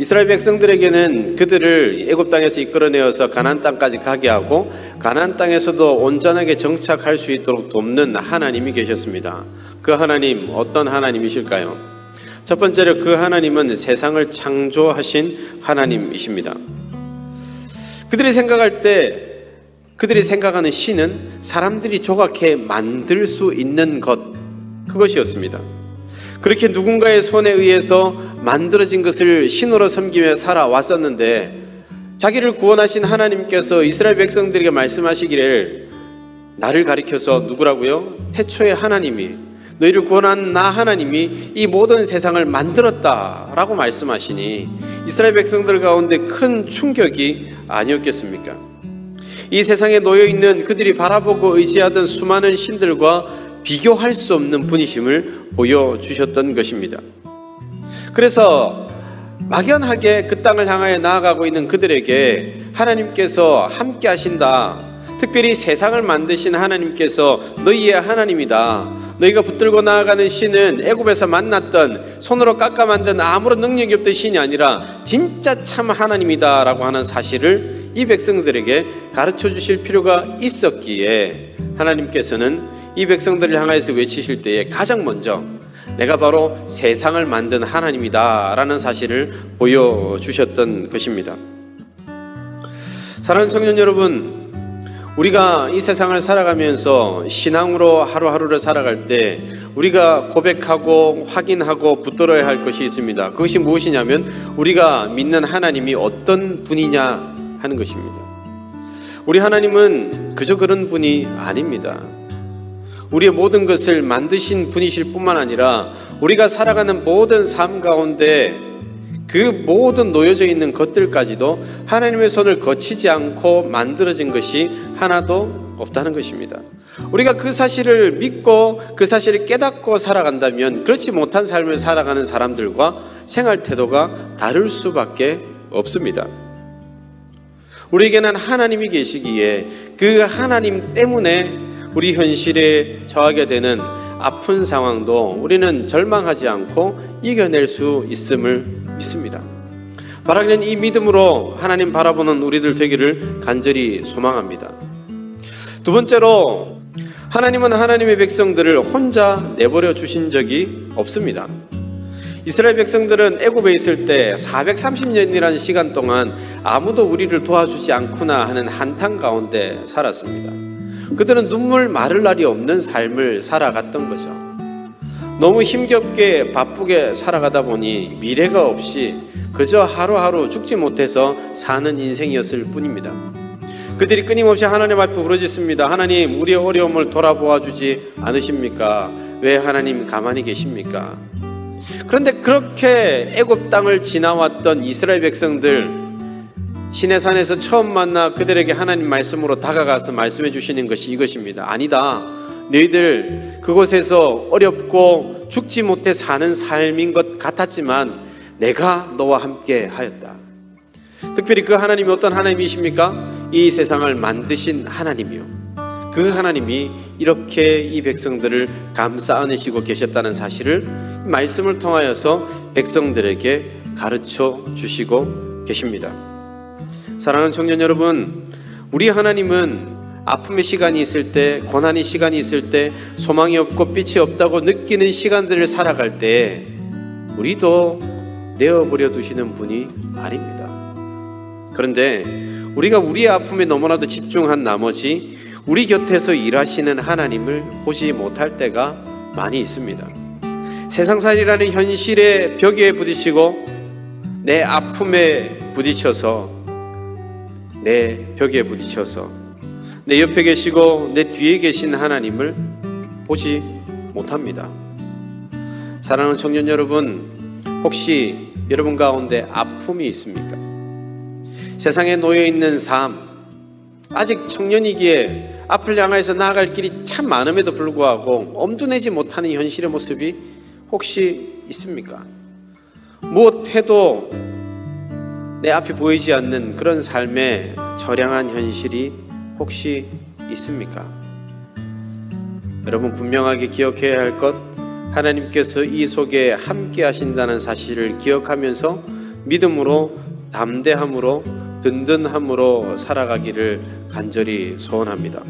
이스라엘 백성들에게는 그들을 애굽 땅에서 이끌어내어서 가나안 땅까지 가게 하고 가나안 땅에서도 온전하게 정착할 수 있도록 돕는 하나님이 계셨습니다. 그 하나님 어떤 하나님이실까요? 첫 번째로 그 하나님은 세상을 창조하신 하나님이십니다. 그들이 생각할 때 그들이 생각하는 신은 사람들이 조각해 만들 수 있는 것, 그것이었습니다. 그렇게 누군가의 손에 의해서 만들어진 것을 신으로 섬기며 살아왔었는데 자기를 구원하신 하나님께서 이스라엘 백성들에게 말씀하시기를 나를 가리켜서 누구라고요? 태초에 하나님이, 너희를 구원한 나 하나님이 이 모든 세상을 만들었다라고 말씀하시니 이스라엘 백성들 가운데 큰 충격이 아니었겠습니까? 이 세상에 놓여있는 그들이 바라보고 의지하던 수많은 신들과 비교할 수 없는 분이심을 보여주셨던 것입니다. 그래서 막연하게 그 땅을 향하여 나아가고 있는 그들에게 하나님께서 함께 하신다, 특별히 세상을 만드신 하나님께서 너희의 하나님이다, 너희가 붙들고 나아가는 신은 애굽에서 만났던 손으로 깎아 만든 아무런 능력이 없던 신이 아니라 진짜 참 하나님이다 라고 하는 사실을 이 백성들에게 가르쳐 주실 필요가 있었기에 하나님께서는 이 백성들을 향해서 외치실 때에 가장 먼저 내가 바로 세상을 만든 하나님이다 라는 사실을 보여주셨던 것입니다. 사랑하는 청년 여러분, 우리가 이 세상을 살아가면서 신앙으로 하루하루를 살아갈 때 우리가 고백하고 확인하고 붙들어야 할 것이 있습니다. 그것이 무엇이냐면 우리가 믿는 하나님이 어떤 분이냐 하는 것입니다. 우리 하나님은 그저 그런 분이 아닙니다. 우리의 모든 것을 만드신 분이실 뿐만 아니라 우리가 살아가는 모든 삶 가운데 그 모든 놓여져 있는 것들까지도 하나님의 손을 거치지 않고 만들어진 것이 하나도 없다는 것입니다. 우리가 그 사실을 믿고 그 사실을 깨닫고 살아간다면 그렇지 못한 삶을 살아가는 사람들과 생활 태도가 다를 수밖에 없습니다. 우리에게는 하나님이 계시기에 그 하나님 때문에 우리 현실에 처하게 되는 아픈 상황도 우리는 절망하지 않고 이겨낼 수 있음을 믿습니다. 바라기는 이 믿음으로 하나님 바라보는 우리들 되기를 간절히 소망합니다. 두 번째로, 하나님은 하나님의 백성들을 혼자 내버려 주신 적이 없습니다. 이스라엘 백성들은 애굽에 있을 때 430년이라는 시간 동안 아무도 우리를 도와주지 않구나 하는 한탄 가운데 살았습니다. 그들은 눈물 마를 날이 없는 삶을 살아갔던 거죠. 너무 힘겹게 바쁘게 살아가다 보니 미래가 없이 그저 하루하루 죽지 못해서 사는 인생이었을 뿐입니다. 그들이 끊임없이 하나님 앞에 부르짖습니다. 하나님, 우리의 어려움을 돌아보아 주지 않으십니까? 왜 하나님 가만히 계십니까? 그런데 그렇게 애굽 땅을 지나왔던 이스라엘 백성들, 시내산에서 처음 만나 그들에게 하나님 말씀으로 다가가서 말씀해 주시는 것이 이것입니다. 아니다, 너희들 그곳에서 어렵고 죽지 못해 사는 삶인 것 같았지만 내가 너와 함께 하였다. 특별히 그 하나님이 어떤 하나님이십니까? 이 세상을 만드신 하나님이요, 그 하나님이 이렇게 이 백성들을 감싸 안으시고 계셨다는 사실을 말씀을 통하여서 백성들에게 가르쳐 주시고 계십니다. 사랑하는 청년 여러분, 우리 하나님은 아픔의 시간이 있을 때, 고난의 시간이 있을 때, 소망이 없고 빛이 없다고 느끼는 시간들을 살아갈 때 우리도 내어버려 두시는 분이 아닙니다. 그런데 우리가 우리의 아픔에 너무나도 집중한 나머지 우리 곁에서 일하시는 하나님을 보지 못할 때가 많이 있습니다. 세상살이라는 현실의 벽에 부딪히고 내 아픔에 부딪혀서, 내 벽에 부딪혀서 내 옆에 계시고 내 뒤에 계신 하나님을 보지 못합니다. 사랑하는 청년 여러분, 혹시 여러분 가운데 아픔이 있습니까? 세상에 놓여있는 삶, 아직 청년이기에 앞을 향해서 나아갈 길이 참 많음에도 불구하고 엄두내지 못하는 현실의 모습이 혹시 있습니까? 무엇 해도 내 앞에 보이지 않는 그런 삶의 처량한 현실이 혹시 있습니까? 여러분, 분명하게 기억해야 할 것, 하나님께서 이 속에 함께 하신다는 사실을 기억하면서 믿음으로, 담대함으로, 든든함으로 살아가기를 간절히 소원합니다.